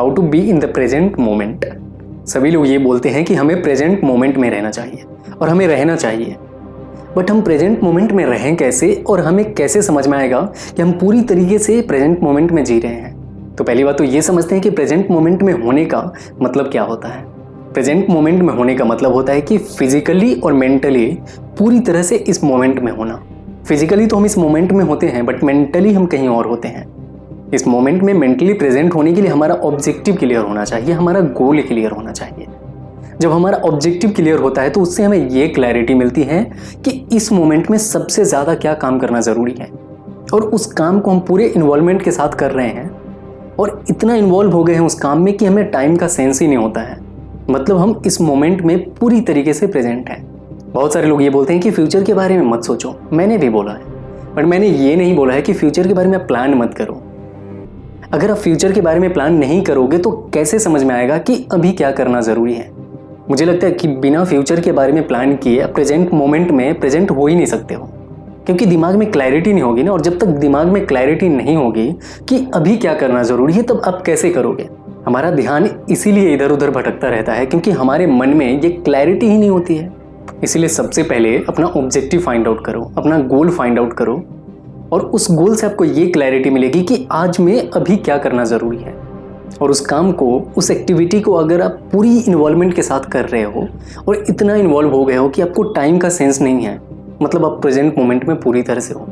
How to be in the present moment. सभी लोग ये बोलते हैं कि हमें प्रेजेंट मोमेंट में रहना चाहिए और हमें रहना चाहिए, बट हम प्रेजेंट मोमेंट में रहें कैसे और हमें कैसे समझ में आएगा कि हम पूरी तरीके से प्रेजेंट मोमेंट में जी रहे हैं। तो पहली बात तो ये समझते हैं कि प्रेजेंट मोमेंट में होने का मतलब क्या होता है। प्रेजेंट मोमेंट में होने का मतलब होता है कि फिजिकली और मेंटली पूरी तरह से इस मोमेंट में होना। फिजिकली तो हम इस मोमेंट में होते हैं, बट मेंटली हम कहीं और होते हैं। इस मोमेंट में मेंटली प्रेजेंट होने के लिए हमारा ऑब्जेक्टिव क्लियर होना चाहिए, हमारा गोल क्लियर होना चाहिए। जब हमारा ऑब्जेक्टिव क्लियर होता है तो उससे हमें ये क्लैरिटी मिलती है कि इस मोमेंट में सबसे ज़्यादा क्या काम करना ज़रूरी है, और उस काम को हम पूरे इन्वॉल्वमेंट के साथ कर रहे हैं और इतना इन्वॉल्व हो गए हैं उस काम में कि हमें टाइम का सेंस ही नहीं होता है। मतलब हम इस मोमेंट में पूरी तरीके से प्रेजेंट हैं। बहुत सारे लोग ये बोलते हैं कि फ्यूचर के बारे में मत सोचो, मैंने भी बोला है, बट मैंने ये नहीं बोला है कि फ्यूचर के बारे में प्लान मत करो। अगर आप फ्यूचर के बारे में प्लान नहीं करोगे तो कैसे समझ में आएगा कि अभी क्या करना ज़रूरी है। मुझे लगता है कि बिना फ्यूचर के बारे में प्लान किए आप प्रेजेंट मोमेंट में प्रेजेंट हो ही नहीं सकते हो, क्योंकि दिमाग में क्लैरिटी नहीं होगी ना। और जब तक दिमाग में क्लैरिटी नहीं होगी कि अभी क्या करना ज़रूरी है, तब आप कैसे करोगे। हमारा ध्यान इसीलिए इधर उधर भटकता रहता है क्योंकि हमारे मन में ये क्लैरिटी ही नहीं होती है। इसीलिए सबसे पहले अपना ऑब्जेक्टिव फाइंड आउट करो, अपना गोल फाइंड आउट करो, और उस गोल से आपको ये क्लैरिटी मिलेगी कि आज में अभी क्या करना ज़रूरी है। और उस काम को, उस एक्टिविटी को अगर आप पूरी इन्वॉल्वमेंट के साथ कर रहे हो और इतना इन्वॉल्व हो गए हो कि आपको टाइम का सेंस नहीं है, मतलब आप प्रेजेंट मोमेंट में पूरी तरह से हो।